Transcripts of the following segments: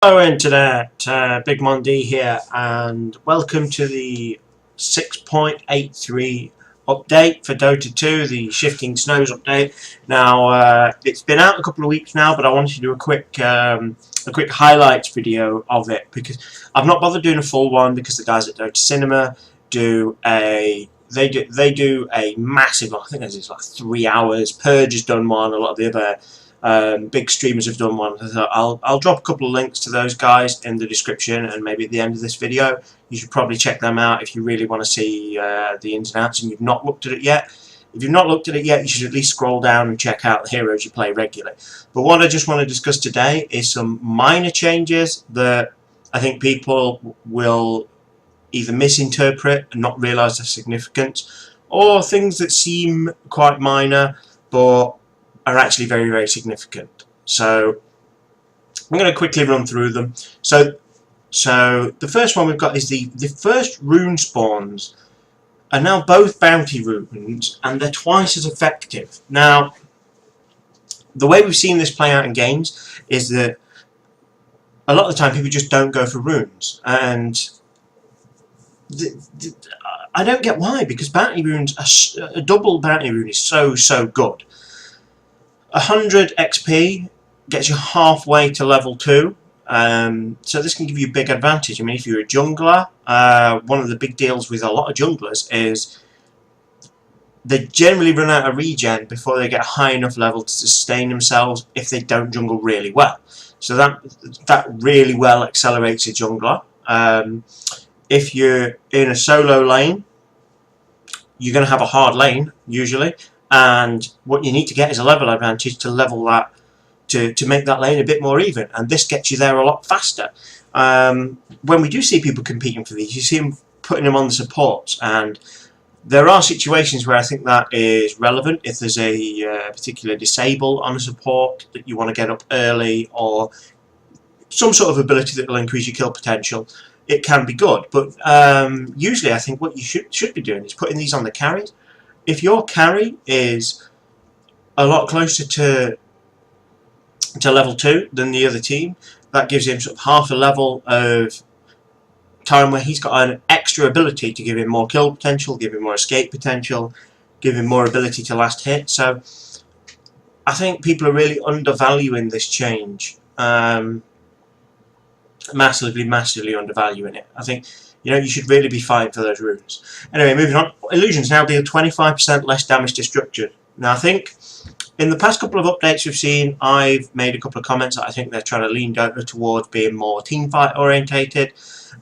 Hello Internet, Big Monday here, and welcome to the 6.83 update for Dota 2, the Shifting Snows update. Now, it's been out a couple of weeks now, but I wanted to do a quick highlights video of it because I've not bothered doing a full one because the guys at Dota Cinema do a massive, I think it's like 3 hours. Purge has done one, a lot of the other big streamers have done one. So I'll drop a couple of links to those guys in the description and maybe at the end of this video. You should probably check them out if you really want to see the ins and outs and you've not looked at it yet. If you've not looked at it yet, you should at least scroll down and check out the heroes you play regularly. But what I just want to discuss today is some minor changes that I think people will either misinterpret and not realise their significance, or things that seem quite minor but are actually very, very significant. So I'm going to quickly run through them. So the first one we've got is the first rune spawns are now both bounty runes, and they're twice as effective. Now, the way we've seen this play out in games is that a lot of the time people just don't go for runes, and I don't get why, because bounty runes are, a double bounty rune is so good. 100 XP gets you halfway to level 2, so this can give you a big advantage. I mean, if you're a jungler, one of the big deals with a lot of junglers is they generally run out of regen before they get a high enough level to sustain themselves if they don't jungle really well. So that really well accelerates a jungler. If you're in a solo lane, you're going to have a hard lane usually, and what you need to get is a level advantage to level that, to make that lane a bit more even, and this gets you there a lot faster. When we do see people competing for these, you see them putting them on the supports, and there are situations where I think that is relevant. If there's a particular disable on a support that you want to get up early, or some sort of ability that will increase your kill potential, it can be good. But usually I think what you should be doing is putting these on the carries. If your carry is a lot closer to level 2 than the other team, that gives him sort of half a level of time where he's got an extra ability to give him more kill potential, give him more escape potential, give him more ability to last hit. So I think people are really undervaluing this change. Massively undervaluing it. I think, you know, you should really be fighting for those runes. Anyway, moving on. Illusions now deal 25% less damage destruction. Now, I think in the past couple of updates we've seen, I've made a couple of comments that I think they're trying to lean Dota towards being more teamfight orientated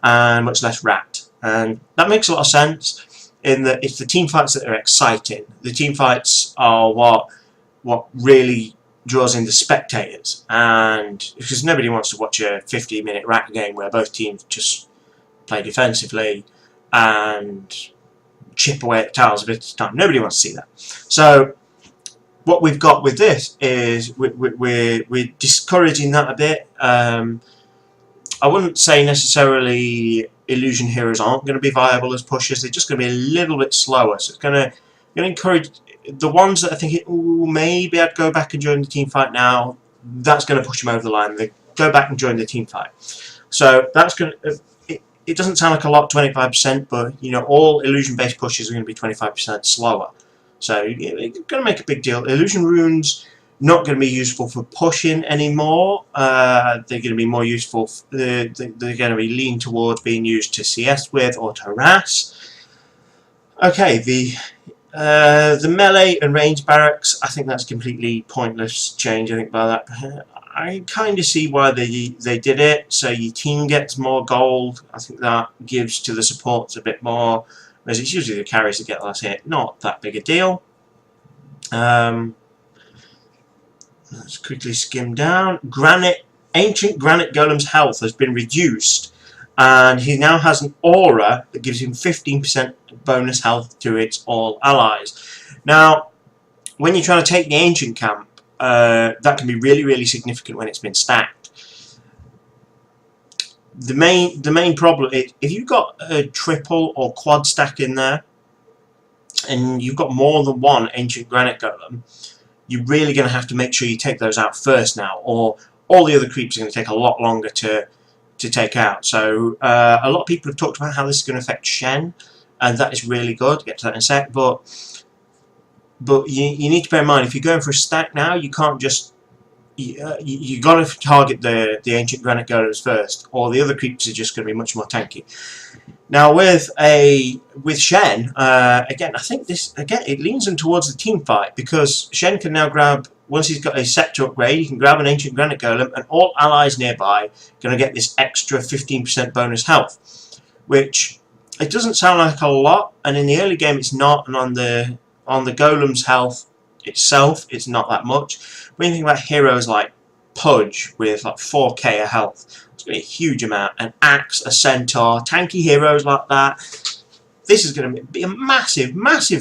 and much less rat. And that makes a lot of sense in that it's the teamfights that are exciting. The teamfights are what really draws in the spectators, and because nobody wants to watch a 50-minute rat game where both teams just play defensively and chip away at the towers a bit at a time. Nobody wants to see that. So what we've got with this is we're discouraging that a bit. I wouldn't say necessarily illusion heroes aren't going to be viable as pushers. They're just going to be a little bit slower. So it's going to encourage the ones that I think, maybe I'd go back and join the team fight now. That's going to push them over the line. They go back and join the team fight. So that's going to. It doesn't sound like a lot, 25%, but you know, all illusion-based pushes are going to be 25% slower. So it's going to make a big deal. Illusion runes not going to be useful for pushing anymore. They're going to be more useful. They're going to be lean towards being used to CS with or to harass. Okay, the melee and range barracks, I think that's a completely pointless change. I think by that, I kind of see why they did it. So your team gets more gold. I think that gives to the supports a bit more, whereas it's usually the carries that get less hit. Not that big a deal. Let's quickly skim down. Ancient Granite Golem's health has been reduced, and he now has an aura that gives him 15% bonus health to its all allies. Now, when you're trying to take the Ancient camp, that can be really, really significant when it's been stacked. The main problem is if you've got a triple or quad stack in there, and you've got more than one Ancient Granite Golem, you're really going to have to make sure you take those out first now, or all the other creeps are going to take a lot longer to take out. So a lot of people have talked about how this is going to affect Shen, and that is really good. I'll get to that in a sec. But you need to bear in mind, if you're going for a stack now, you can't just you got to target the ancient granite golems first, or the other creeps are just going to be much more tanky. Now with Shen, again, I think it leans him towards the team fight, because Shen can now grab, once he's got a scepter upgrade, he can grab an ancient granite golem, and all allies nearby are going to get this extra 15% bonus health, which it doesn't sound like a lot, and in the early game it's not, and on the golem's health itself it's not that much. When you think about heroes like Pudge with like 4k of health, it's going to be a huge amount. An axe, a centaur, tanky heroes like that, this is going to be a massive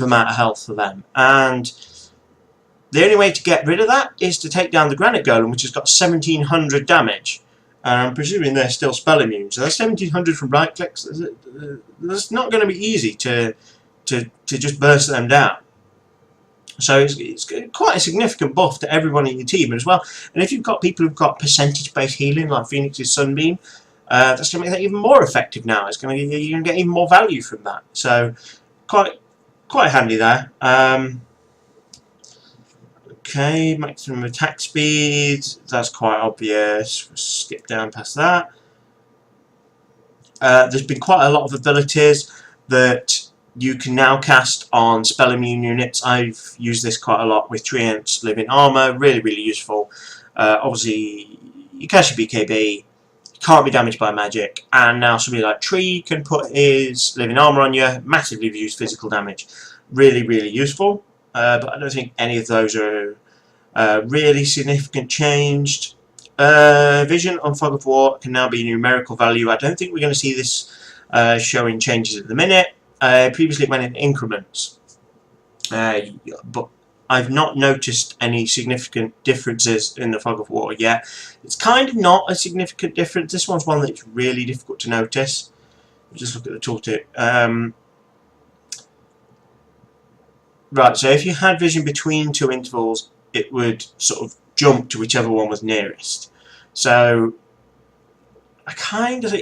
amount of health for them, and the only way to get rid of that is to take down the granite golem, which has got 1700 damage. I'm presuming they're still spell immune, so that's 1700 from right clicks. That's not going to be easy to just burst them down. So it's quite a significant buff to everyone in your team as well. And if you've got people who've got percentage-based healing, like Phoenix's Sunbeam, that's going to make that even more effective now. You're going to get even more value from that. So quite handy there. Okay, maximum attack speed. That's quite obvious. We'll skip down past that. There's been quite a lot of abilities that you can now cast on spell immune units. I've used this quite a lot with Treant's Living Armour, really useful. Obviously, you cast your BKB, can't be damaged by magic, and now somebody like Tree can put his Living Armour on you, massively reduce physical damage. Really useful, but I don't think any of those are really significant changed. Vision on Fog of War can now be numerical value. I don't think we're going to see this showing changes at the minute. Previously it went in increments, but I've not noticed any significant differences in the Fog of War yet. It's kind of not a significant difference. This one's one that's really difficult to notice. Just look at the tooltip. Right, so if you had vision between two intervals, it would sort of jump to whichever one was nearest. So I kind of...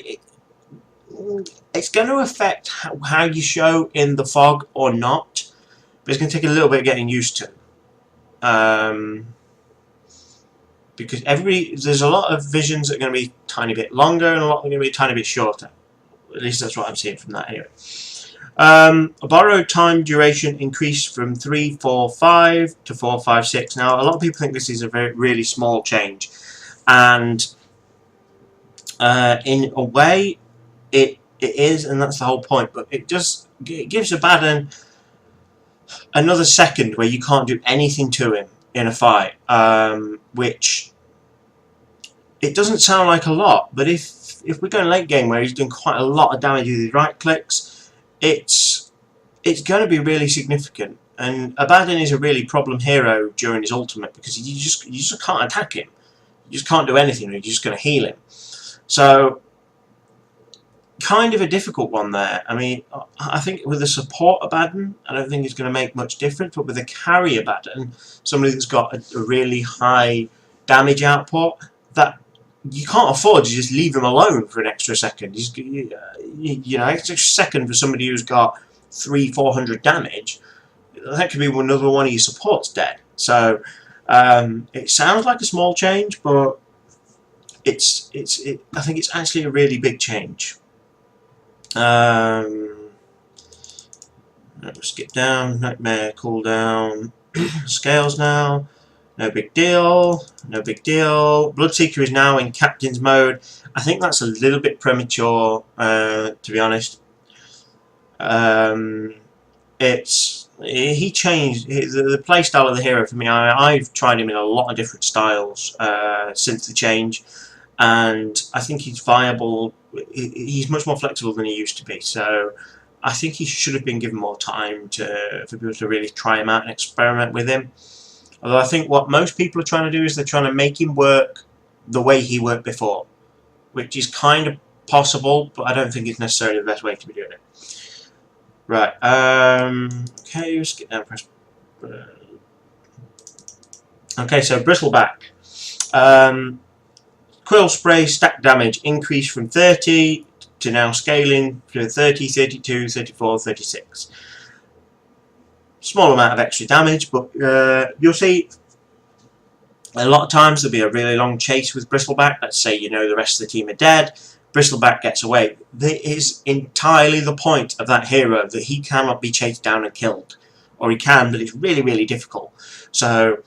It's going to affect how you show in the fog or not, but it's going to take a little bit of getting used to. Because there's a lot of visions that are going to be a tiny bit longer and a lot are going to be a tiny bit shorter. At least that's what I'm seeing from that anyway. A borrowed time duration increased from 345 to 456. Now, a lot of people think this is a really small change, and in a way it is, and that's the whole point, but it gives Abaddon another second where you can't do anything to him in a fight, which it doesn't sound like a lot, but if we're going late game where he's doing quite a lot of damage with his right clicks, it's going to be really significant. And Abaddon is a really problem hero during his ultimate, because you just can't attack him, you just can't do anything, you're just going to heal him. So kind of a difficult one there. I mean, I think with the support Abaddon, I don't think it's going to make much difference, but with a carry Abaddon, somebody that's got a really high damage output, that you can't afford to just leave him alone for an extra second. You know, extra second for somebody who's got 300-400 damage, that could be another one of your supports dead. So it sounds like a small change, but I think it's actually a really big change. Let's skip down. Nightmare cooldown. Scales now. No big deal. No big deal. Bloodseeker is now in captain's mode. I think that's a little bit premature, to be honest. He changed the playstyle of the hero for me. I've tried him in a lot of different styles since the change, and I think he's viable. He's much more flexible than he used to be, so I think he should have been given more time for people to really try him out and experiment with him. Although I think what most people are trying to do is they're trying to make him work the way he worked before, which is kind of possible, but I don't think it's necessarily the best way to be doing it. Right, okay, let's get down. Okay, so Bristleback. Quill Spray stack damage increased from 30 to now scaling to 30, 32, 34, 36. Small amount of extra damage, but you'll see a lot of times there'll be a really long chase with Bristleback. Let's say you know the rest of the team are dead. Bristleback gets away. That is entirely the point of that hero, that he cannot be chased down and killed. Or he can, but it's really, really difficult. So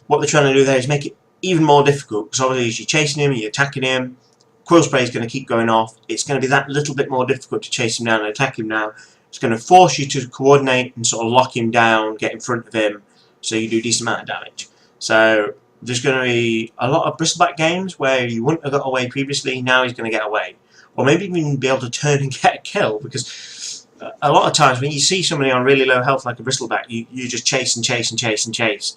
what they're trying to do there is make it even more difficult, because obviously as you're chasing him, you're attacking him, Quill Spray is going to keep going off. It's going to be that little bit more difficult to chase him down and attack him now. It's going to force you to coordinate and sort of lock him down, get in front of him, so you do a decent amount of damage. So there's going to be a lot of Bristleback games where you wouldn't have got away previously, now he's going to get away. Or maybe even be able to turn and get a kill, because a lot of times when you see somebody on really low health like a Bristleback, you just chase and chase and chase and chase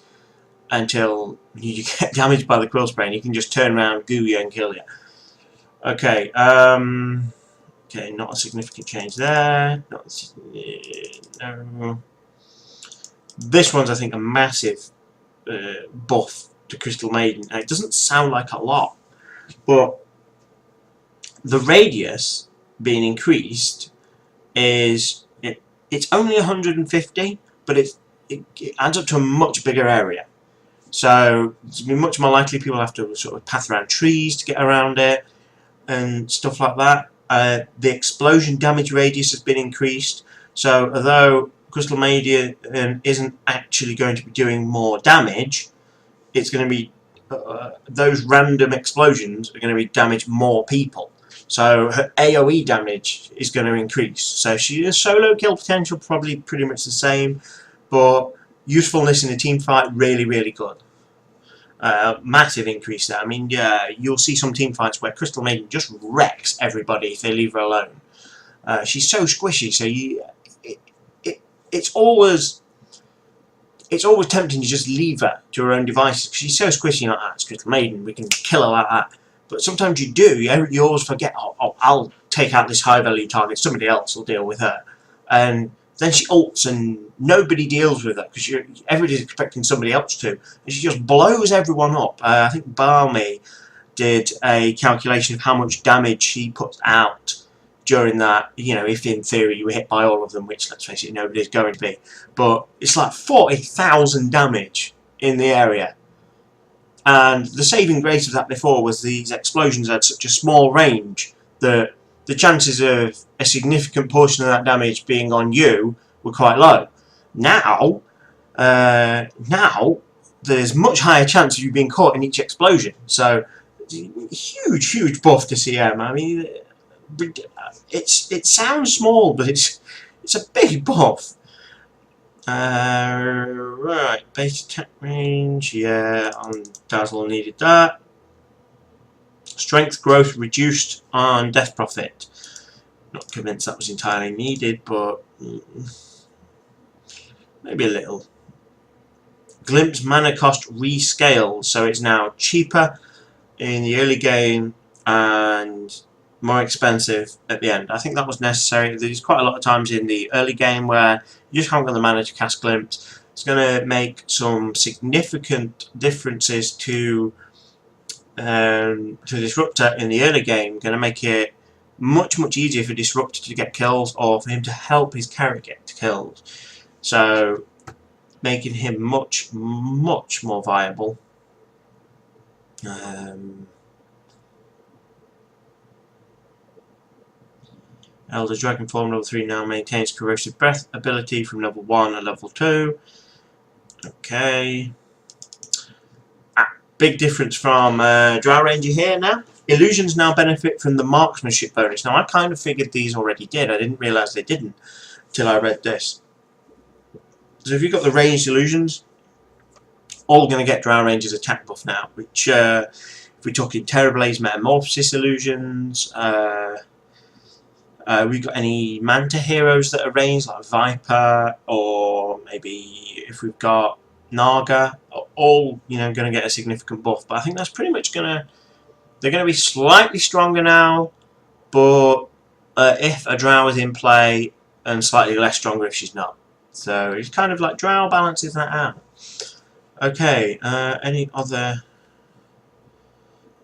until you get damaged by the Quill Spray, and you can just turn around, goo you and kill you. Okay, okay, not a significant change there. No. This one's, I think, a massive buff to Crystal Maiden. Now, it doesn't sound like a lot, but the radius being increased is it's only 150, but it adds up to a much bigger area. So it's been much more likely people have to sort of path around trees to get around it and stuff like that. The explosion damage radius has been increased. So although Crystal Maiden isn't actually going to be doing more damage, it's going to be those random explosions are going to be damage more people. So her AoE damage is going to increase. So she is solo kill potential probably pretty much the same, but usefulness in a team fight really, really good. Massive increase there. I mean, yeah, you'll see some team fights where Crystal Maiden just wrecks everybody if they leave her alone. She's so squishy, so it's always tempting to just leave her to her own devices. She's so squishy, like that. It's Crystal Maiden, we can kill her like that. But sometimes you do. You always forget. Oh, I'll take out this high value target. Somebody else will deal with her, and then she ults and nobody deals with her because everybody's expecting somebody else to, and she just blows everyone up. I think Barmy did a calculation of how much damage she puts out during that. You know, if in theory you were hit by all of them, which let's face it, nobody's going to be, but it's like 40,000 damage in the area. And the saving grace of that before was these explosions had such a small range that the chances of a significant portion of that damage being on you were quite low. Now there's much higher chance of you being caught in each explosion. So huge buff to CM. I mean, it sounds small, but it's a big buff. Right, base attack range, yeah, on Dazzle needed that. Strength growth reduced on Death Profit. Not convinced that was entirely needed, but maybe a little. Glimpse mana cost rescaled, so it's now cheaper in the early game and more expensive at the end. I think that was necessary. There's quite a lot of times in the early game where you just haven't got the mana to cast Glimpse. It's going to make some significant differences to Disruptor in the early game. Going to make it much easier for Disruptor to get kills or for him to help his character get kills. So making him much more viable. Elder Dragon Form level 3 now maintains Corrosive Breath ability from level 1 and level 2. Okay. Big difference from Drow Ranger here now. Illusions now benefit from the marksmanship bonus. Now I kind of figured these already did. I didn't realise they didn't until I read this. So if you've got the ranged illusions, all going to get Drow Ranger's attack buff now. Which, if we're talking Terrablaze Metamorphosis illusions, we've got any Manta heroes that are ranged, like Viper, or maybe if we've got Naga, all going to get a significant buff. But I think that's pretty much they're going to be slightly stronger now, but if a Drow is in play, and slightly less stronger if she's not. So it's kind of like Drow balances that out. Okay, any other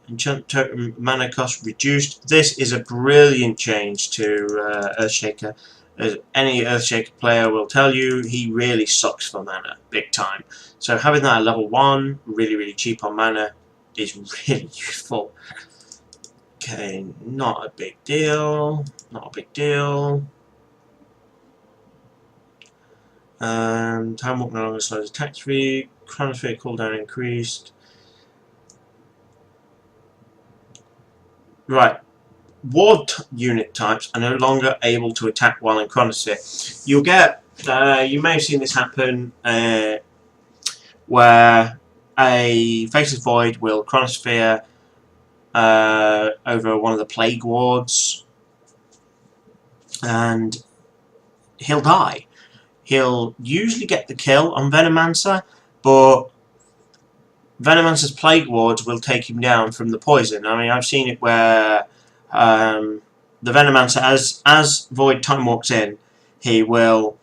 Enchant token mana cost reduced. This is a brilliant change to Earthshaker. As any Earthshaker player will tell you, he really sucks for mana, big time. So having that at level 1, really cheap on mana, is really useful. Okay, not a big deal. Not a big deal. Time walk no longer slows attack speed. Chronosphere cooldown increased. Right. Ward unit types are no longer able to attack while in Chronosphere. You'll get, you may have seen this happen, where a Faceless Void will Chronosphere over one of the Plague Wards, and he'll die. He'll usually get the kill on Venomancer, but Venomancer's Plague Wards will take him down from the poison. I mean, I've seen it where the Venomancer, as Void Time walks in, he will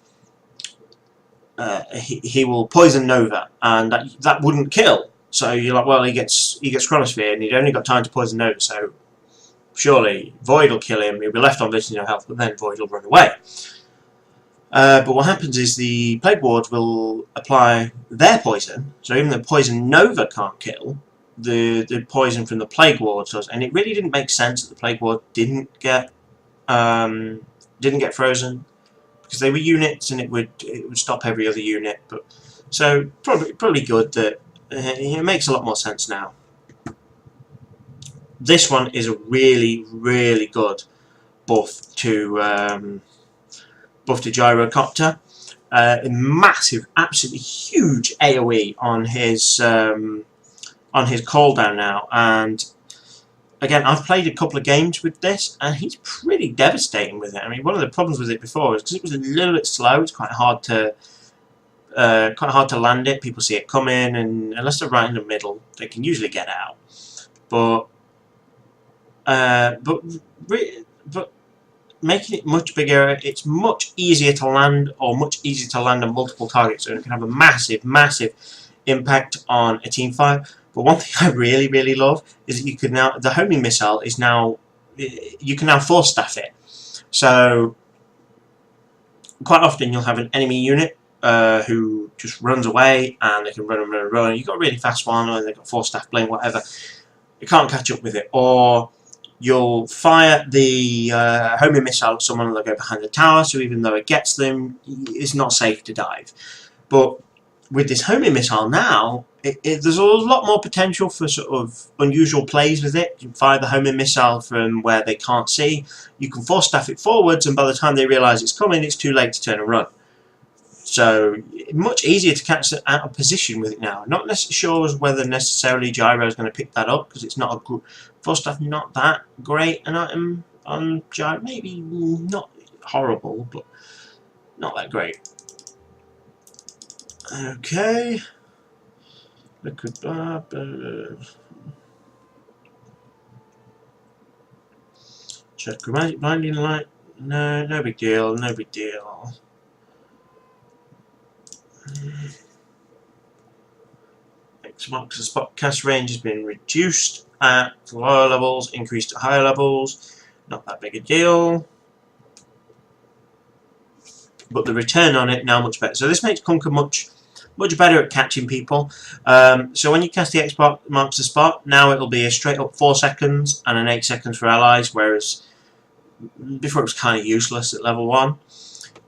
he will poison Nova, and that wouldn't kill. So you're like, well, he gets Chronosphere, and he'd only got time to poison Nova, so surely Void will kill him. He'll be left on virtually no health, but then Void will run away. But what happens is the Plague Wards will apply their poison, so even the poison Nova can't kill, the poison from the Plague Wards does, and it really didn't make sense that the Plague Ward didn't get frozen, because they were units and it would stop every other unit. But so probably good that it makes a lot more sense now. This one is a really good buff to Gyrocopter. A massive, absolutely huge AOE on his cooldown now, and again, I've played a couple of games with this, and he's pretty devastating with it. I mean, one of the problems with it before is because it was a little bit slow. It's quite hard to land it. People see it coming, and unless they're right in the middle, they can usually get out. But making it much bigger, it's much easier to land, or much easier to land on multiple targets, so it can have a massive impact on a team fight. But one thing I really love is that you can now, the homing missile is now, you can now force staff it. So quite often you'll have an enemy unit who just runs away, and they can run. You've got a really fast one, or they've got 4 staff bling, whatever. You can't catch up with it. Or you'll fire the homing missile at someone, and they'll go behind the tower, so even though it gets them, it's not safe to dive. But with this homing missile now, there's a lot more potential for sort of unusual plays with it. You can fire the homing missile from where they can't see. You can force staff it forwards, and by the time they realise it's coming, it's too late to turn and run. So much easier to catch it out of position with it now. Not necessarily sure whether necessarily Gyro is going to pick that up, because it's not a good force staff. Not that great an item on Gyro. Maybe not horrible, but not that great. Okay. Liquid barb. Check Chromatic Blinding Light. No big deal. No big deal. X marks the spot cast range has been reduced at lower levels, increased at higher levels. Not that big a deal. But the return on it now much better. So this makes Kunkka much better at catching people. So when you cast the X marks the spot, now it'll be a straight up 4 seconds and an 8 seconds for allies, whereas before it was kind of useless at level 1.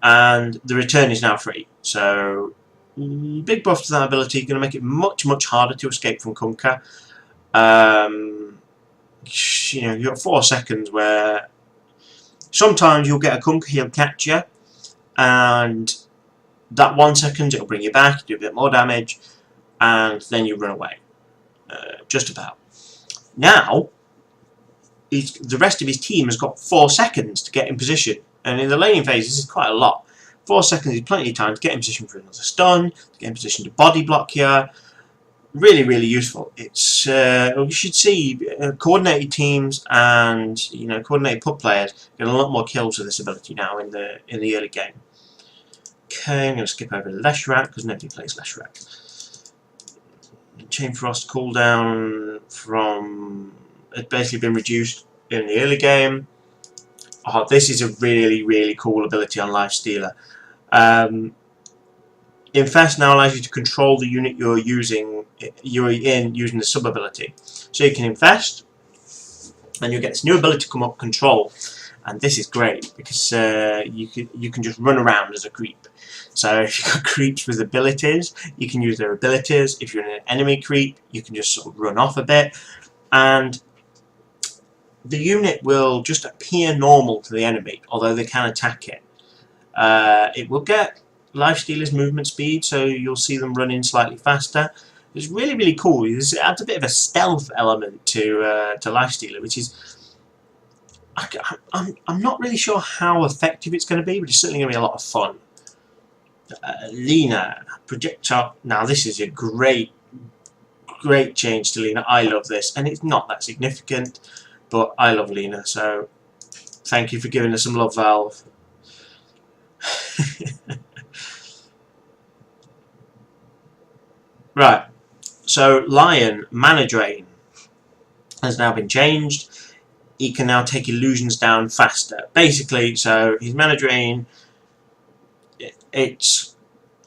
And the return is now free. So big buff to that ability, going to make it much harder to escape from Kunkka. You know, you've got 4 seconds where sometimes you'll get a Kunkka, he'll catch you, and that 1 second it'll bring you back, do a bit more damage, and then you run away. Just about. Now, the rest of his team has got 4 seconds to get in position, and in the laning phase this is quite a lot. 4 seconds is plenty of time to get in position for another stun, to get in position to body block here. Really useful. It's you should see coordinated teams and coordinated pub players get a lot more kills with this ability now in the early game. Okay, I'm going to skip over Leshrac because nobody plays Leshrac. Chain Frost cooldown from has basically been reduced in the early game. Oh, this is a really cool ability on Lifestealer. Infest now allows you to control the unit you're using using the sub ability. So you can infest, and you get this new ability to come up, control, and this is great because you can just run around as a creep. So if you've got creeps with abilities, you can use their abilities. If you're in an enemy creep, you can just sort of run off a bit, and the unit will just appear normal to the enemy, although they can attack it. It will get Lifestealer's movement speed, so you'll see them running slightly faster. It's really cool. It adds a bit of a stealth element to Lifestealer, which is I'm not really sure how effective it's going to be, but it's certainly going to be a lot of fun. Lena, projectile. Now this is a great change to Lena. I love this, and it's not that significant, but I love Lena. So thank you for giving us some love, Valve. Right, so Lion Mana Drain has now been changed. He can now take illusions down faster. Basically, so his Mana Drain, it's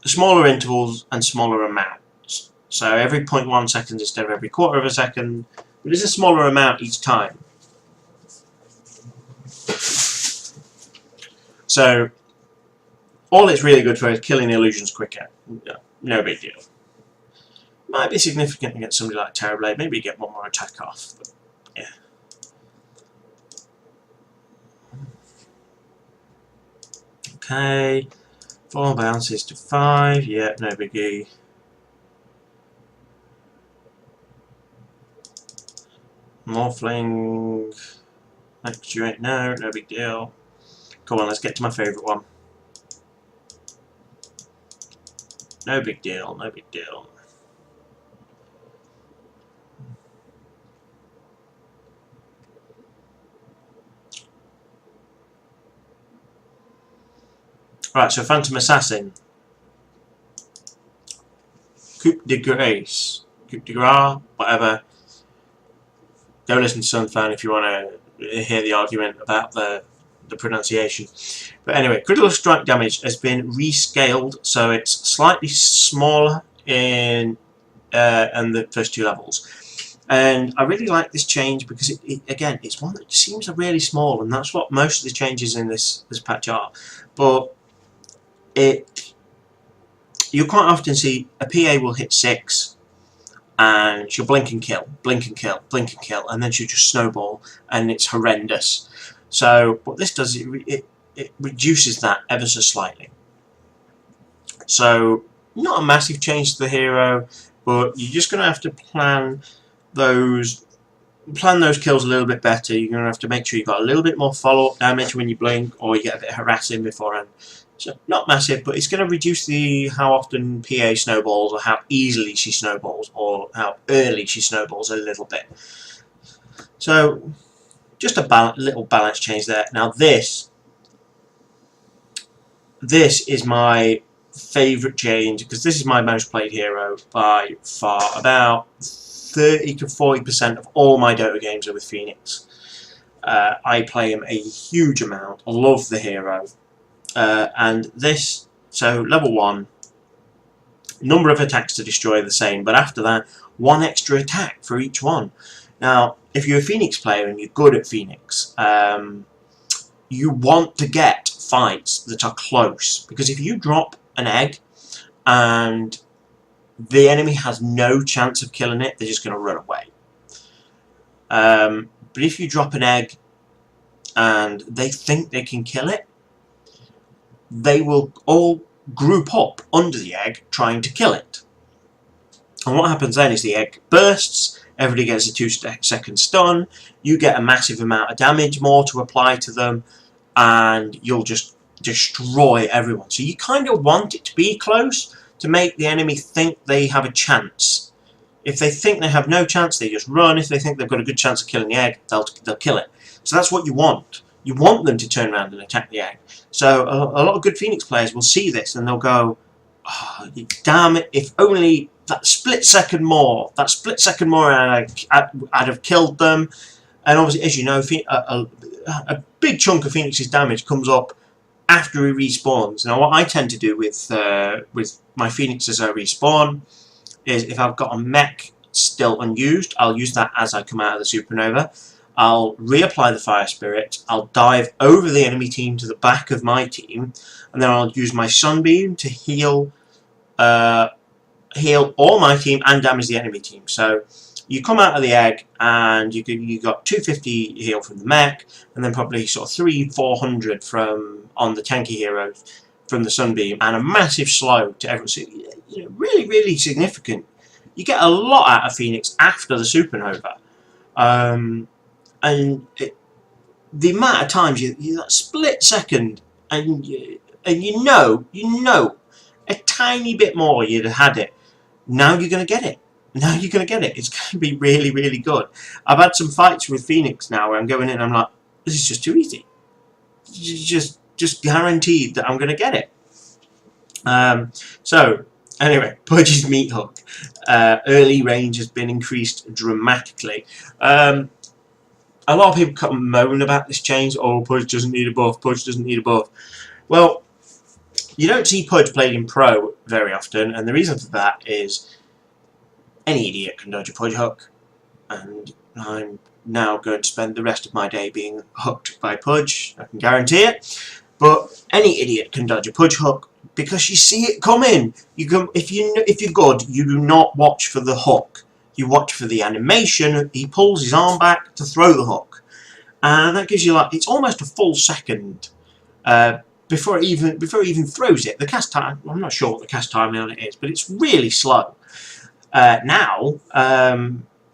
smaller intervals and smaller amounts. So every 0.1 seconds instead of every quarter of a second, but it's a smaller amount each time. So all it's really good for is killing illusions quicker. No big deal. Might be significant against somebody like Terrorblade. Maybe you get one more attack off. But yeah. Okay. 4 bounces to 5. Yeah, no biggie. Morphling. Actuate. No big deal. Come on, let's get to my favourite one. No big deal, no big deal. Right, so Phantom Assassin. Coup de Grace. Coup de Grace, whatever. Don't listen to Sunfan if you want to hear the argument about the pronunciation. But anyway, critical strike damage has been rescaled, so it's slightly smaller in the first 2 levels. And I really like this change because again, it's one that seems really small, and that's what most of the changes in this patch are. But you quite often see a PA will hit 6 and she'll blink and kill, blink and kill, blink and kill, and then she'll just snowball, and it's horrendous. So what this does, it reduces that ever so slightly. So not a massive change to the hero, but you're just going to have to plan those kills a little bit better. You're going to have to make sure you've got a little bit more follow-up damage when you blink, or you get a bit harassing beforehand. So not massive, but it's going to reduce how often PA snowballs, or how easily she snowballs, or how early she snowballs a little bit. So just a little balance change there. Now this is my favourite change, because this is my most played hero by far. About 30 to 40% of all my Dota games are with Phoenix. I play him a huge amount. I love the hero. And this, so level 1, number of attacks to destroy the same, but after that, 1 extra attack for each one. Now, if you're a Phoenix player and you're good at Phoenix, you want to get fights that are close, because if you drop an egg and the enemy has no chance of killing it, they're just going to run away. But if you drop an egg and they think they can kill it, they will all group up under the egg trying to kill it. And what happens then is the egg bursts, everybody gets a 2-second stun, you get a massive amount of damage more to apply to them, and you'll just destroy everyone. So you kind of want it to be close to make the enemy think they have a chance. If they think they have no chance, they just run. If they think they've got a good chance of killing the egg, they'll kill it. So that's what you want. You want them to turn around and attack the egg. So a lot of good Phoenix players will see this and they'll go, oh, damn it, if only that split second more, and I'd have killed them. and obviously, as you know, a big chunk of Phoenix's damage comes up after he respawns. Now, what I tend to do with my Phoenix as I respawn is, if I've got a mech still unused, I'll use that as I come out of the supernova. I'll reapply the Fire Spirit, I'll dive over the enemy team to the back of my team, and then I'll use my Sunbeam to heal all my team and damage the enemy team. So you come out of the egg and you got 250 heal from the mech, and then probably sort of 300-400 from on the tanky heroes from the Sunbeam, and a massive slow to everyone. So, you know, really significant. You get a lot out of Phoenix after the supernova. And the amount of times you that split second, and you know a tiny bit more you'd have had it. Now you're going to get it. Now you're going to get it. It's going to be really good. I've had some fights with Phoenix now where I'm going in and I'm like, this is just too easy. Just guaranteed that I'm going to get it. So anyway, Pudge's meat hook. Early range has been increased dramatically. A lot of people come and moan about this change. Oh, Pudge doesn't need a buff. Pudge doesn't need a buff. Well, you don't see Pudge played in Pro very often, and the reason for that is any idiot can dodge a Pudge hook, and I'm now going to spend the rest of my day being hooked by Pudge. I can guarantee it. But any idiot can dodge a Pudge hook because you see it coming. If you're good, you do not watch for the hook. You watch for the animation. He pulls his arm back to throw the hook, and that gives you it's almost a full second before he even throws it. The cast time, I'm not sure what the cast time on it is, but it's really slow. Now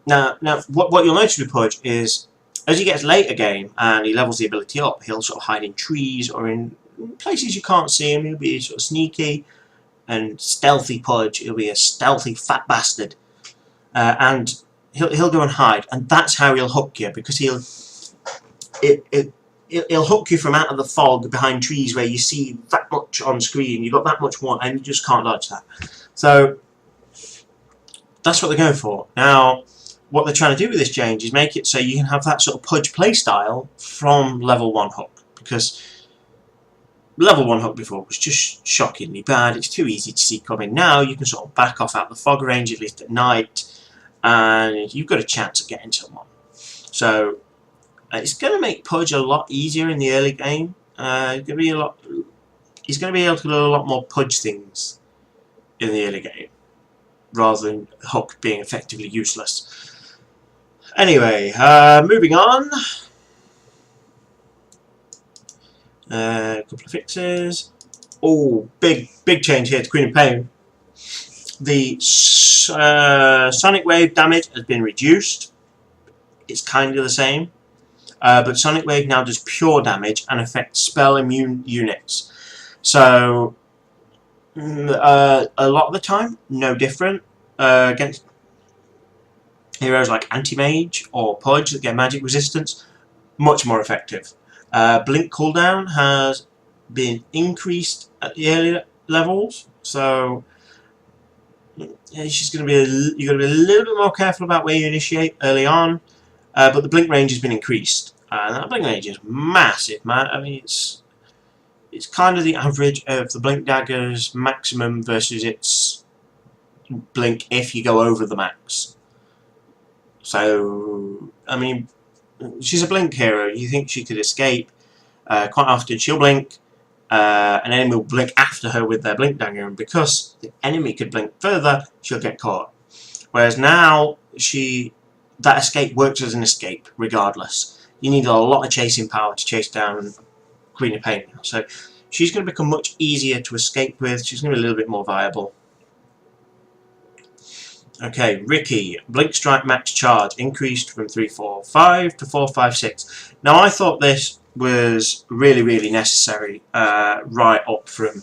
what you'll notice with Pudge is, as he gets later game and he levels the ability up, he'll sort of hide in trees or in places you can't see him. He'll be sort of sneaky and stealthy Pudge. He'll be a stealthy fat bastard. And he'll go and hide, and that's how he'll hook you, because he'll hook you from out of the fog behind trees where you see that much on screen. You've got that much more, and you just can't dodge that. So that's what they're going for. Now, what they're trying to do with this change is make it so you can have that sort of Pudge playstyle from level 1 hook, because level 1 hook before was just shockingly bad. It's too easy to see coming. Now you can sort of back off out the fog range, at least at night, and you've got a chance of getting someone. So it's going to make Pudge a lot easier in the early game. He's going to be able to do a lot more Pudge things in the early game, rather than Hook being effectively useless. Anyway, moving on. A couple of fixes. Oh, big change here to Queen of Pain. The Sonic Wave damage has been reduced. It's kind of the same, but Sonic Wave now does pure damage and affects spell immune units. So a lot of the time, no different against heroes like Anti-Mage or Pudge that get magic resistance. Much more effective. Blink cooldown has been increased at the early levels, so it's just going to be you've got to be a little bit more careful about where you initiate early on. But the blink range has been increased, and that blink range is massive, man. I mean, it's kind of the average of the blink dagger's maximum versus its blink if you go over the max. So, I mean, she's a blink hero. You think she could escape? Quite often she'll blink, an enemy will blink after her with their blink dagger, and because the enemy could blink further, she'll get caught. Whereas now, that escape works as an escape regardless. You need a lot of chasing power to chase down Queen of Pain now. So she's going to become much easier to escape with. She's going to be a little bit more viable. Okay, Ricky, Blink Strike Max Charge increased from 345 to 456. Now I thought this was really necessary right up from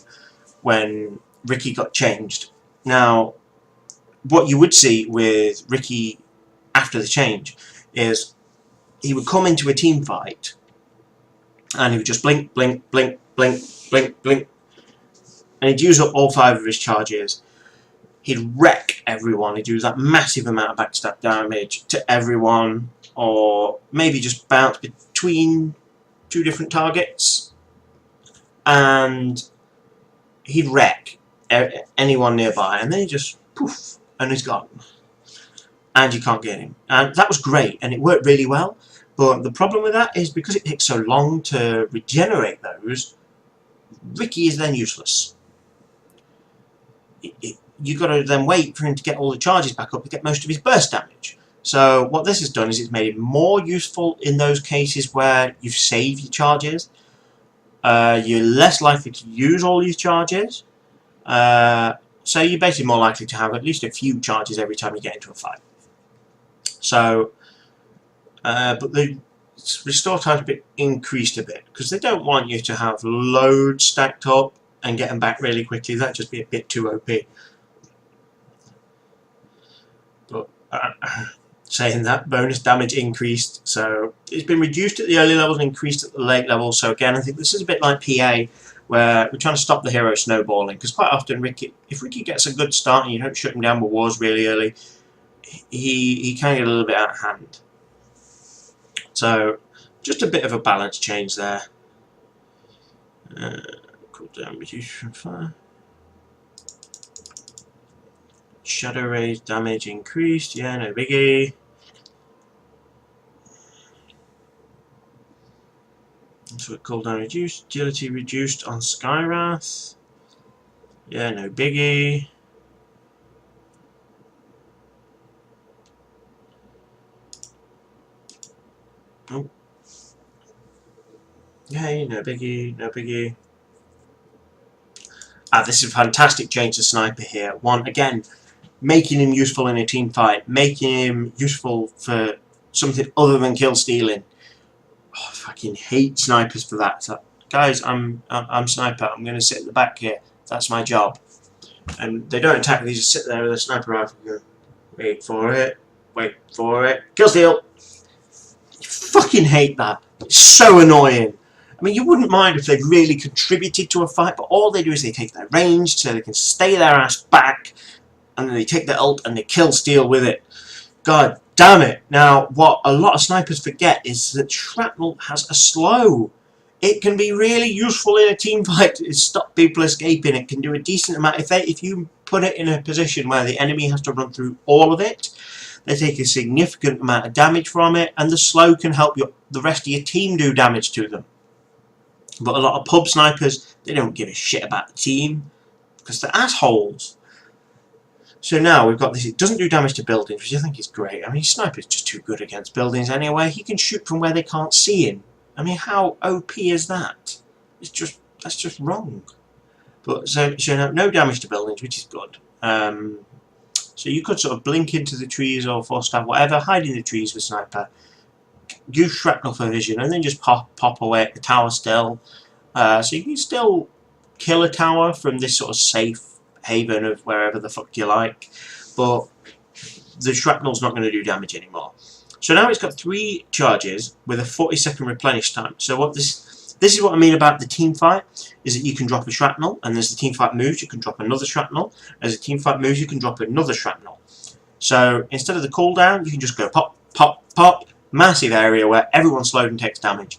when Ricky got changed. Now, what you would see with Ricky after the change is he would come into a team fight and he would just blink, blink, blink, blink, blink, blink, and he'd use up all 5 of his charges. He'd wreck everyone. He'd do that massive amount of backstab damage to everyone, or maybe just bounce between two different targets, and he'd wreck anyone nearby, and then he just poof, and he's gone, and you can't get him. And that was great, and it worked really well. But the problem with that is because it takes so long to regenerate those, Ricky is then useless. You've got to then wait for him to get all the charges back up to get most of his burst damage. So what this has done is it's made it more useful in those cases where you've saved your charges. You're less likely to use all your charges. So you're basically more likely to have at least a few charges every time you get into a fight. So, but the restore time's a bit increased a bit because they don't want you to have loads stacked up and get them back really quickly. That'd just be a bit too OP. But saying that, bonus damage increased, so it's been reduced at the early levels and increased at the late levels. So again, I think this is a bit like PA, where we're trying to stop the hero snowballing, because quite often if Ricky gets a good start and you don't shut him down with wars really early, he can get a little bit out of hand. So just a bit of a balance change there. Cooldown reduced from fire. Shadow rays damage increased, yeah, no biggie. So cooldown reduced, agility reduced on Skywrath. Yeah, no biggie. Oh. Yay, no biggie, no biggie. This is a fantastic change to Sniper here. One, again, making him useful in a team fight, making him useful for something other than kill stealing. Oh, I fucking hate snipers for that. So, guys, I'm Sniper. I'm going to sit at the back here. That's my job. And they don't attack. They just sit there with a sniper rifle and go, wait for it, kill steal. You fucking hate that. It's so annoying. I mean, you wouldn't mind if they really contributed to a fight, but all they do is they take their range so they can stay their ass back, and then they take their ult and they kill steal with it. God damn it. Now, what a lot of snipers forget is that shrapnel has a slow. It can be really useful in a team fight to stop people escaping. It can do a decent amount. If you put it in a position where the enemy has to run through all of it, they take a significant amount of damage from it, and the slow can help the rest of your team do damage to them. But a lot of pub snipers, they don't give a shit about the team because they're assholes. So now we've got this. It doesn't do damage to buildings, which I think is great. I mean, Sniper's just too good against buildings anyway. He can shoot from where they can't see him. I mean, how OP is that? That's just wrong. But so no damage to buildings, which is good. So you could sort of blink into the trees or force stab, whatever, hide in the trees with Sniper. Use shrapnel for vision, and then just pop away at the tower still. So you can still kill a tower from this sort of safe haven of wherever the fuck you like, but the shrapnel's not going to do damage anymore. So now it's got 3 charges with a 40-second replenish time. So what this is what I mean about the team fight, is that you can drop a shrapnel, and as the team fight moves you can drop another shrapnel. As the team fight moves you can drop another shrapnel. So instead of the cooldown, you can just go pop, pop, pop, massive area where everyone's slowed and takes damage.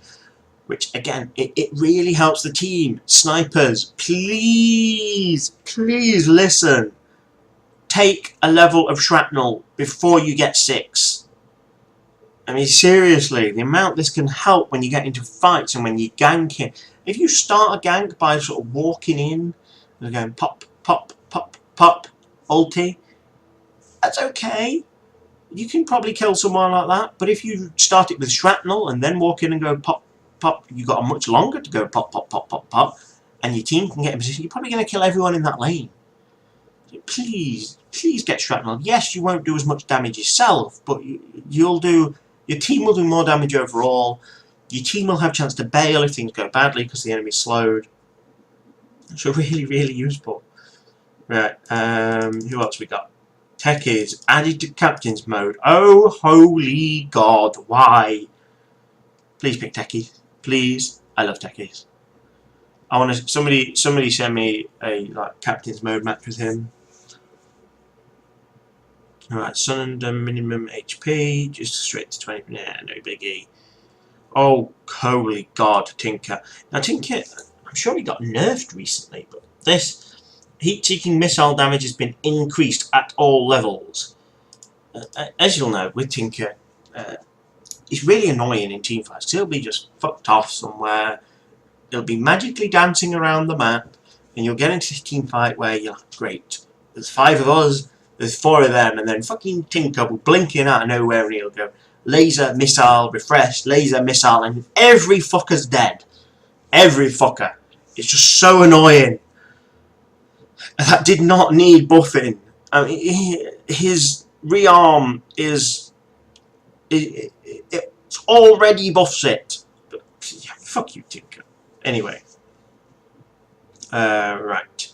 Which, again, it really helps the team. Snipers, please listen. Take a level of shrapnel before you get 6. I mean, seriously, the amount this can help when you get into fights and when you gank it. If you start a gank by sort of walking in and going pop, pop, pop, pop, ulti, that's okay. You can probably kill someone like that. But if you start it with shrapnel and then walk in and go pop, pop, you've got much longer to go pop, pop, pop, pop, pop, and your team can get in position, you're probably going to kill everyone in that lane. So please get shrapnel. Yes, you won't do as much damage yourself, but your team will do more damage overall. Your team will have a chance to bail if things go badly because the enemy's slowed. So really useful. Right, who else we got? Techies added to captain's mode. Oh holy god, why? Please pick Techies. Please, I love Techies. I want to. Somebody send me a captain's mode match with him. Alright, Sunander minimum HP, just straight to 20. Yeah, no biggie. Oh, holy god, Tinker. Now, Tinker, I'm sure he got nerfed recently, but this heat-seeking missile damage has been increased at all levels. As you'll know, with Tinker, it's really annoying in teamfights. He'll be just fucked off somewhere. He'll be magically dancing around the map, and you'll get into a teamfight where you're like, great, there's 5 of us, there's 4 of them, and then fucking Tinker will blink in out of nowhere and he'll go laser, missile, refresh, laser, missile, and every fucker's dead. Every fucker. It's just so annoying. That did not need buffing. I mean, his rearm is... It's already buffs it. But, yeah, fuck you, Tinker. Anyway. Right.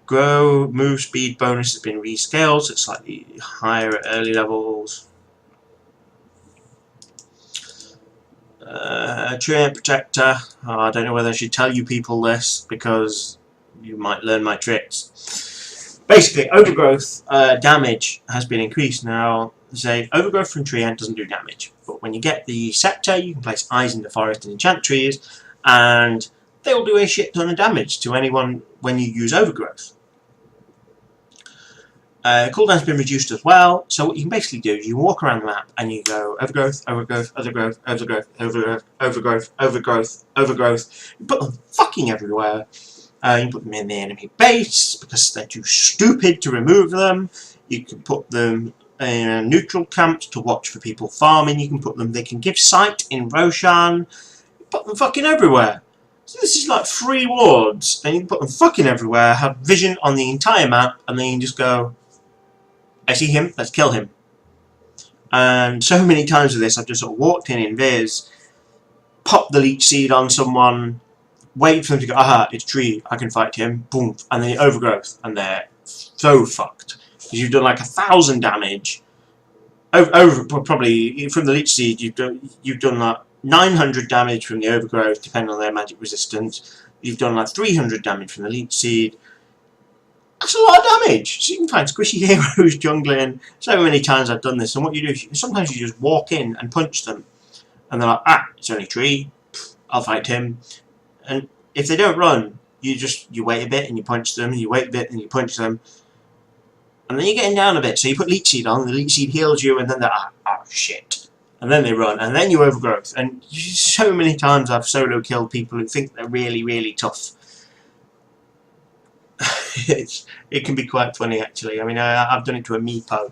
Grow, move speed bonus has been rescaled, so it's slightly higher at early levels. Treant Protector. Oh, I don't know whether I should tell you people this because you might learn my tricks. Basically, overgrowth damage has been increased now. Say overgrowth from Treant doesn't do damage, but when you get the Scepter, you can place eyes in the forest and enchant trees, and they will do a shit ton of damage to anyone when you use overgrowth. Cooldown's been reduced as well, so what you can basically do is you walk around the map and you go overgrowth, overgrowth, overgrowth, overgrowth, overgrowth, overgrowth, overgrowth, overgrowth. You put them fucking everywhere. You can put them in the enemy base because they're too stupid to remove them. You can put them in neutral camps to watch for people farming. You can put them, they can give sight in Roshan. You put them fucking everywhere. So this is like 3 wards, and you can put them fucking everywhere, have vision on the entire map, and then you can just go, I see him, let's kill him. And so many times with this, I've just sort of walked in Viz, popped the leech seed on someone, wait for them to go, aha, it's tree, I can fight him, boom, and then the overgrowth, and they're so fucked. Because you've done like 1,000 damage, over probably, from the leech seed, you've done like 900 damage from the overgrowth, depending on their magic resistance. You've done like 300 damage from the leech seed. That's a lot of damage. So you can find squishy heroes jungling. So many times I've done this, and what you do is sometimes you just walk in and punch them, and they're like, ah, it's only tree, I'll fight him. And if they don't run, you wait a bit and you punch them, and you wait a bit and you punch them, and then you're getting down a bit. So you put leech seed on, the leech seed heals you, and then they're oh shit, and then they run, and then you overgrowth. And so many times I've solo killed people who think they're really, really tough. It can be quite funny actually. I mean, I've done it to a meepo,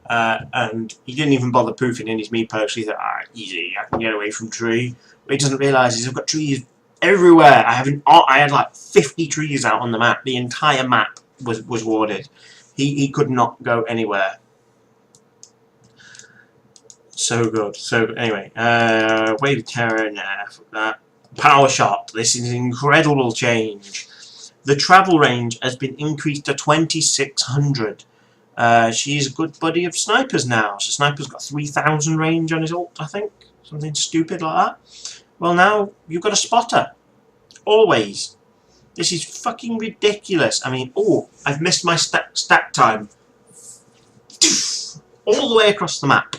and he didn't even bother poofing in his meepo. So he thought, easy, I can get away from tree. What he doesn't realise is I've got trees everywhere. I had like 50 trees out on the map. The entire map was warded. He could not go anywhere. So good. So anyway, Wave of Terror, that Power Shot. This is an incredible change. The travel range has been increased to 2,600. She's a good buddy of Sniper's now. So Sniper's got 3,000 range on his ult, I think. Something stupid like that. Well, now you've got a spotter. Always. This is fucking ridiculous. I mean, oh, I've missed my stack time. All the way across the map.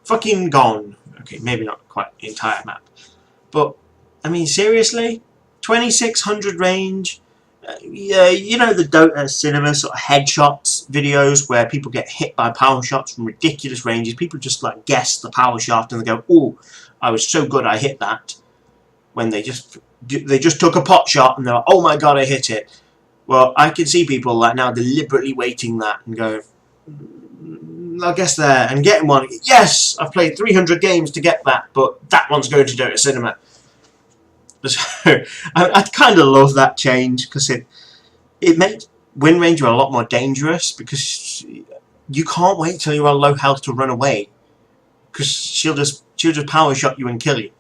Fucking gone. Okay, maybe not quite the entire map. But, I mean, seriously? 2,600 range? Yeah, you know the Dota cinema sort of headshots videos where people get hit by power shots from ridiculous ranges. People just like guess the power shot and they go, "Oh, I was so good, I hit that." When they just took a pot shot and they're like, "Oh my god, I hit it." Well, I can see people like now deliberately waiting that and go, "I'll guess there," and getting one. Yes, I've played 300 games to get that, but that one's going to Dota cinema. So I kind of love that change because it makes win range a lot more dangerous because you can't wait till you're on low health to run away because she'll just power shot you and kill you.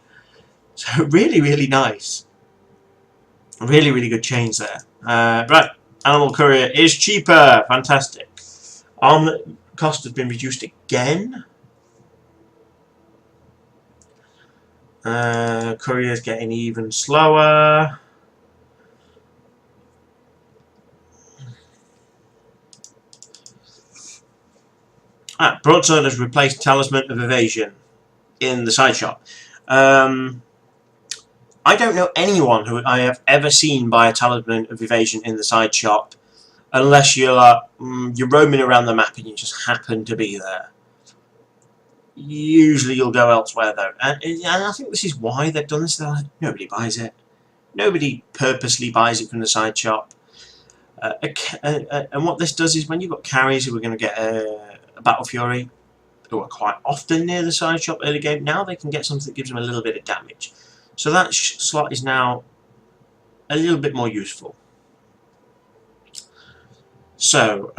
So really, really nice. Really, really good change there. Right, Animal Courier is cheaper. Fantastic. Armor cost has been reduced again. Courier's getting even slower. Broadsword has replaced Talisman of Evasion in the side shop. I don't know anyone who I have ever seen buy a Talisman of Evasion in the side shop, unless you're like, you're roaming around the map and you just happen to be there. Usually you'll go elsewhere though, and I think this is why they've done this. They're like, nobody buys it. Nobody purposely buys it from the side shop. And what this does is when you've got carries who are going to get a Battle Fury, who are quite often near the side shop early game, now they can get something that gives them a little bit of damage. So that slot is now a little bit more useful. So,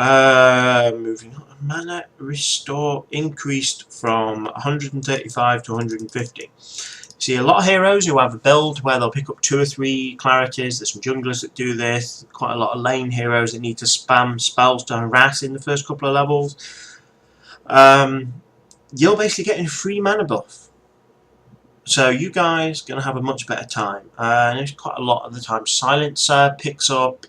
moving on. Mana restore increased from 135 to 150. See a lot of heroes who have a build where they'll pick up 2 or 3 clarities. There's some junglers that do this. Quite a lot of lane heroes that need to spam spells to harass in the first couple of levels. You're basically getting a free mana buff. So you guys are going to have a much better time. And there's quite a lot of the time. Silencer picks up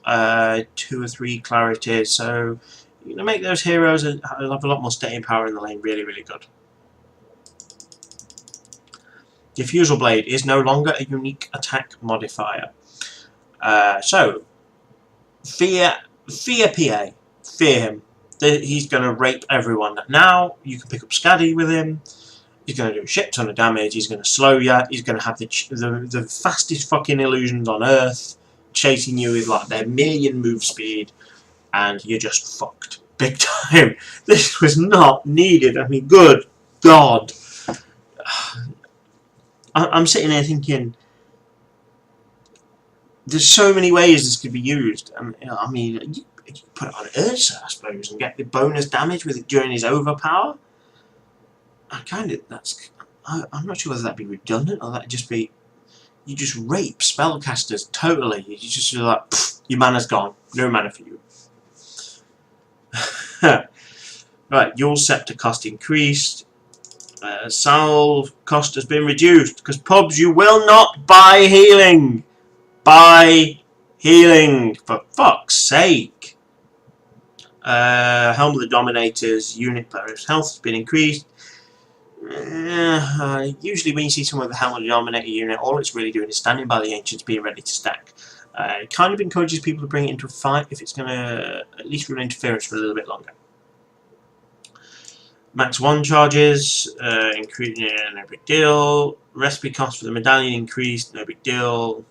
2 or 3 clarities. So you're going to make those heroes have a lot more staying power in the lane really, really good. Diffusal Blade is no longer a unique attack modifier. So, fear PA. Fear him. He's going to rape everyone. Now, you can pick up Scaddy with him. He's going to do a shit ton of damage. He's going to slow you. He's going to have the fastest fucking illusions on Earth, chasing you with like their million move speed, and you're just fucked. Big time. This was not needed. I mean, good God. I'm sitting there thinking, there's so many ways this could be used. I mean, you put it on Ursa, I suppose, and get the bonus damage with it during his overpower. I'm not sure whether that'd be redundant or that'd just be, you just rape spellcasters totally. You just like, your mana's gone, no mana for you. Right, your scepter cost increased. Salve cost has been reduced because pubs, you will not buy healing. Buy healing for fuck's sake. Helm of the Dominator's unit bonus health has been increased. Usually when you see someone with the Helm of the Dominator unit, all it's really doing is standing by the Ancients being ready to stack. It kind of encourages people to bring it into a fight if it's going to at least run interference for a little bit longer. Max 1 charges, increasing, no big deal. Recipe cost for the medallion increased, no big deal.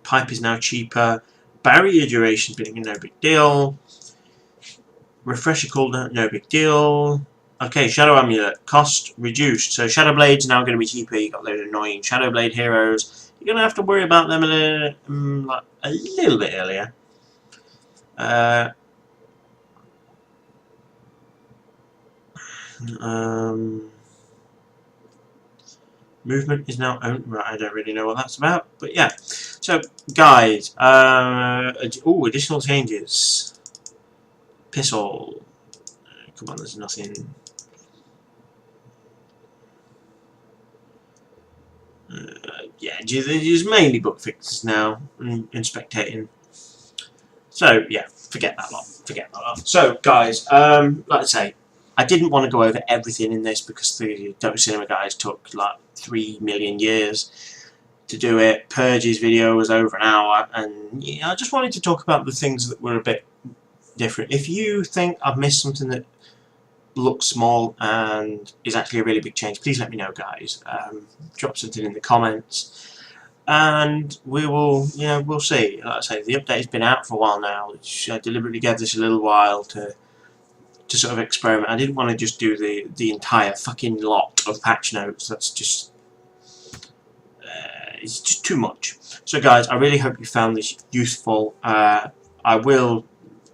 Pipe is now cheaper. Barrier duration being no big deal. Refresher cooldown, no big deal. Okay, Shadow Amulet, cost reduced. So Shadow Blade's now going to be cheaper. You've got those annoying Shadow Blade heroes. You're going to have to worry about them a little bit earlier. Movement is now owned. Right, I don't really know what that's about, but yeah. So, guys, additional changes. Piss all. Come on, there's nothing. Yeah, there's mainly book fixes now and spectating. So yeah, forget that lot. Forget that lot. So, guys, like I say, I didn't want to go over everything in this because the Dota Cinema guys took like 3 million years to do it. Purge's video was over an hour, and yeah, I just wanted to talk about the things that were a bit different. If you think I've missed something that looks small and is actually a really big change, please let me know, guys. Drop something in the comments, and we will, we'll see. Like I say, the update has been out for a while now. I deliberately gave this a little while to sort of experiment. I didn't want to just do the entire fucking lot of patch notes. That's just it's just too much. So guys, I really hope you found this useful. I will,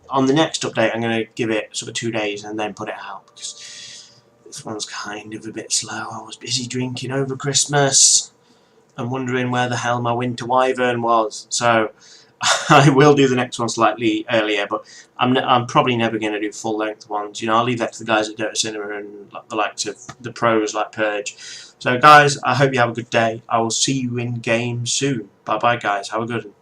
on the next update, I'm going to give it sort of 2 days and then put it out because this one's kind of a bit slow. I was busy drinking over Christmas and wondering where the hell my winter wyvern was. So I will do the next one slightly earlier, but I'm probably never going to do full length ones. I'll leave that to the guys at Dota Cinema and the likes of the pros like Purge. So guys, I hope you have a good day. I will see you in game soon. Bye bye guys, have a good one.